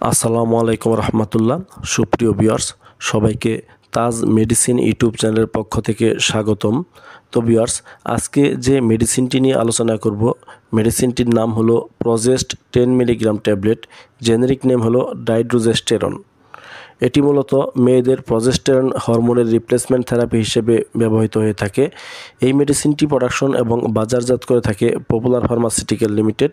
আসসালামু আলাইকুম রহমতুল্লাহ। সুপ্রিয় ভিউয়ার্স, সবাইকে তাজ মেডিসিন ইউটিউব চ্যানেলের পক্ষ থেকে স্বাগতম। তো ভিউয়ার্স, আজকে যে মেডিসিনটি নিয়ে আলোচনা করব, মেডিসিনটির নাম হলো প্রজেস্ট 10 মিলিগ্রাম ট্যাবলেট, জেনেরিক নেম হলো ডাইড্রোজেস্টেরন। এটি মূলত মেয়েদের প্রজেস্টেরন হরমোনের রিপ্লেসমেন্ট থেরাপি হিসেবে ব্যবহৃত হয়ে থাকে। এই মেডিসিনটি প্রোডাকশন এবং বাজারজাত করে থাকে পপুলার ফার্মাসিউটিক্যাল লিমিটেড।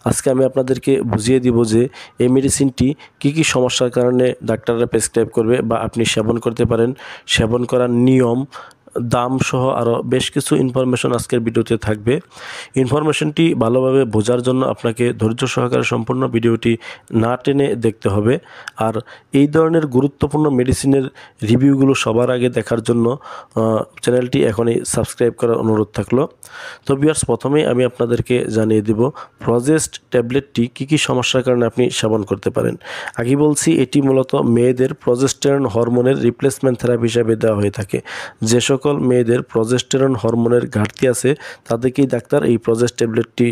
আজকে আমি আপনাদেরকে বুঝিয়ে দিব যে এই মেডিসিনটি কী কী সমস্যার কারণে ডাক্তাররা প্রেসক্রাইব করবে বা আপনি সেবন করতে পারেন, সেবন করার নিয়ম, দাম সহ আরও বেশ কিছু ইনফরমেশন আজকের ভিডিওতে থাকবে। ইনফরমেশনটি ভালোভাবে বোঝার জন্য আপনাকে ধৈর্য সহকারে সম্পূর্ণ ভিডিওটি না টেনে দেখতে হবে। আর এই ধরনের গুরুত্বপূর্ণ মেডিসিনের রিভিউগুলো সবার আগে দেখার জন্য চ্যানেলটি এখনই সাবস্ক্রাইব করার অনুরোধ থাকলো। তো ভিউয়ার্স, প্রথমেই আমি আপনাদেরকে জানিয়ে দেব প্রজেস্ট ট্যাবলেটটি কী কী সমস্যার কারণে আপনি সেবন করতে পারেন। আগে বলছি, এটি মূলত মেয়েদের প্রজেস্টেরন হরমোনের রিপ্লেসমেন্ট থেরাপি হিসেবে দেওয়া হয়ে থাকে। যে সকল মেয়েদের প্রজেস্টেরন হরমোনের ঘাটতি আছে তাদেরকেই ডাক্তার এই প্রজেস্ট ট্যাবলেটটি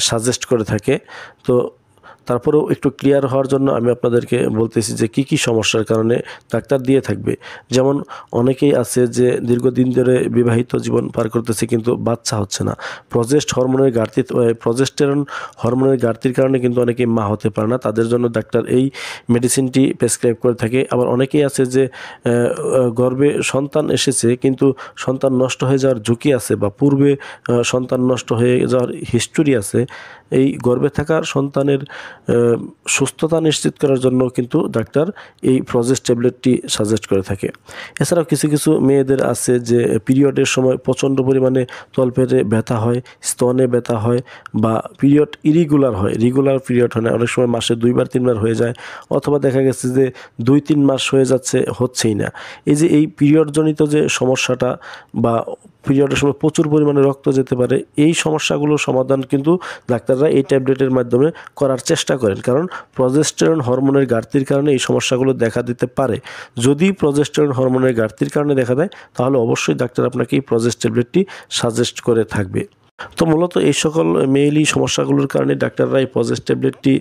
সাজেস্ট করে থাকে। তো তারপরেও একটু ক্লিয়ার হওয়ার জন্য আমি আপনাদেরকে বলতেছি যে কী কী সমস্যার কারণে ডাক্তার দিয়ে থাকবে। যেমন অনেকেই আছে যে দীর্ঘদিন ধরে বিবাহিত জীবন পার করতেছে কিন্তু বাচ্চা হচ্ছে না। প্রজেস্টেরন হরমোনের ঘাটতির কারণে কিন্তু অনেকেই মা হতে পারে না, তাদের জন্য ডাক্তার এই মেডিসিনটি প্রেসক্রাইব করে থাকে। আবার অনেকেই আছে যে গর্ভে সন্তান এসেছে কিন্তু সন্তান নষ্ট হয়ে যাওয়ার ঝুঁকি আছে বা পূর্বে সন্তান নষ্ট হয়ে যাওয়ার হিস্টোরি আছে। এই গর্ভে থাকা সন্তানের সুস্থতা নিশ্চিত করার জন্য কিন্তু ডাক্তার এই প্রজেস্ট ট্যাবলেটটি সাজেস্ট করে থাকে। এছাড়াও কিছু কিছু মেয়েদের আছে যে পিরিয়ডের সময় প্রচণ্ড পরিমাণে তলপেটে ব্যথা হয়, স্তনে ব্যথা হয়, বা পিরিয়ড ইরেগুলার হয়, রেগুলার পিরিয়ড হয় না, অনেক সময় মাসে 2বার 3বার হয়ে যায়, অথবা দেখা গেছে যে 2-3 মাস হয়ে যাচ্ছে, হচ্ছেই না। এই যে এই পিরিয়ডজনিত যে সমস্যাটা বা পিরিয়ডের সময় প্রচুর পরিমাণে রক্ত যেতে পারে, এই সমস্যাগুলোর সমাধান কিন্তু ডাক্তাররা এই ট্যাবলেটের মাধ্যমে করার চেষ্টা করেন। কারণ প্রজেস্টেরন হরমোনের ঘাটতির কারণে এই সমস্যাগুলো দেখা দিতে পারে। যদি প্রজেস্টেরন হরমোনের ঘাটতির কারণে দেখা দেয় তাহলে অবশ্যই ডাক্তার আপনাকে এই প্রজেস্ট ট্যাবলেটটি সাজেস্ট করে থাকবে। তো মূলত এই সকল মেইলি সমস্যাগুলোর কারণে ডাক্তাররা এই প্রজেস্ট ট্যাবলেটটি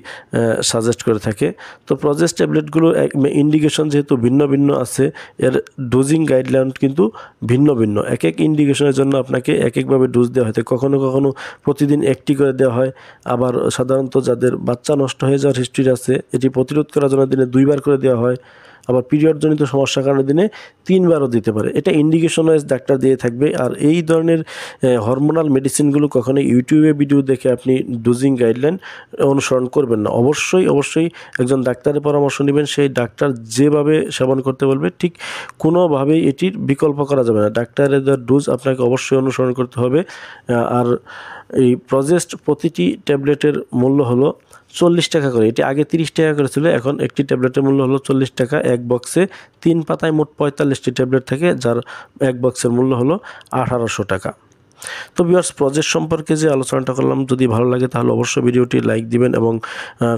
সাজেস্ট করে থাকে। তো প্রজেস্ট ট্যাবলেটগুলো ইন্ডিকেশন যেহেতু ভিন্ন ভিন্ন আছে, এর ডোজিং গাইডলাইন কিন্তু ভিন্ন ভিন্ন। এক এক ইন্ডিকেশনের জন্য আপনাকে এক একভাবে ডোজ দেওয়া হয়। কখনো কখনো প্রতিদিন একটি করে দেওয়া হয়। আবার সাধারণত যাদের বাচ্চা নষ্ট হয়ে যাওয়ার হিস্ট্রি আছে, এটি প্রতিরোধ করার জন্য দিনে 2বার করে দেওয়া হয়। আবার পিরিয়ডজনিত সমস্যার কারণে দিনে 3বারও দিতে পারে। এটা ইন্ডিকেশন ওয়াইজ ডাক্তার দিয়ে থাকবে। আর এই ধরনের হরমোনাল মেডিসিনগুলো কখনো ইউটিউবে ভিডিও দেখে আপনি ডোজিং গাইডলাইন অনুসরণ করবেন না। অবশ্যই একজন ডাক্তারের পরামর্শ নেবেন। সেই ডাক্তার যেভাবে সেবন করতে বলবে ঠিক কোনোভাবেই এটির বিকল্প করা যাবে না। ডাক্তারের ডোজ আপনাকে অবশ্যই অনুসরণ করতে হবে। আর এই প্রজেস্ট প্রতিটি ট্যাবলেটের মূল্য হলো 40 টাকা করে। এটি আগে 30 টাকা করে ছিল, এখন একটি ট্যাবলেটের মূল্য হলো 40 টাকা। এক বক্সে 3 পাতায় মোট 45টি ট্যাবলেট থাকে, যার এক বক্সের মূল্য হলো 1800 টাকা। তো ভিউয়ার্স, প্রজেস্ট সম্পর্কে যে আলোচনাটা করলাম, যদি ভালো লাগে তাহলে অবশ্যই ভিডিওটি লাইক দিবেন এবং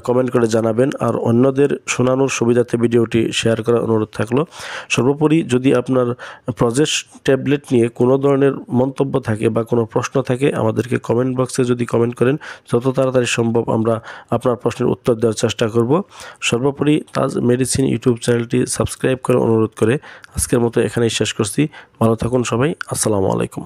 কমেন্ট করে জানাবেন। আর অন্যদের শোনানোর সুবিধার্থে ভিডিওটি শেয়ার করার অনুরোধ থাকলো। সর্বোপরি যদি আপনার প্রজেস্ট ট্যাবলেট নিয়ে কোনো ধরনের মন্তব্য থাকে বা কোনো প্রশ্ন থাকে, আমাদেরকে কমেন্ট বক্সে যদি কমেন্ট করেন, যত তাড়াতাড়ি সম্ভব আমরা আপনার প্রশ্নের উত্তর দেওয়ার চেষ্টা করব। সর্বোপরি তাজ মেডিসিন ইউটিউব চ্যানেলটি সাবস্ক্রাইব করে অনুরোধ করে আজকের মতো এখানেই শেষ করছি। ভালো থাকুন সবাই। আসসালামু আলাইকুম।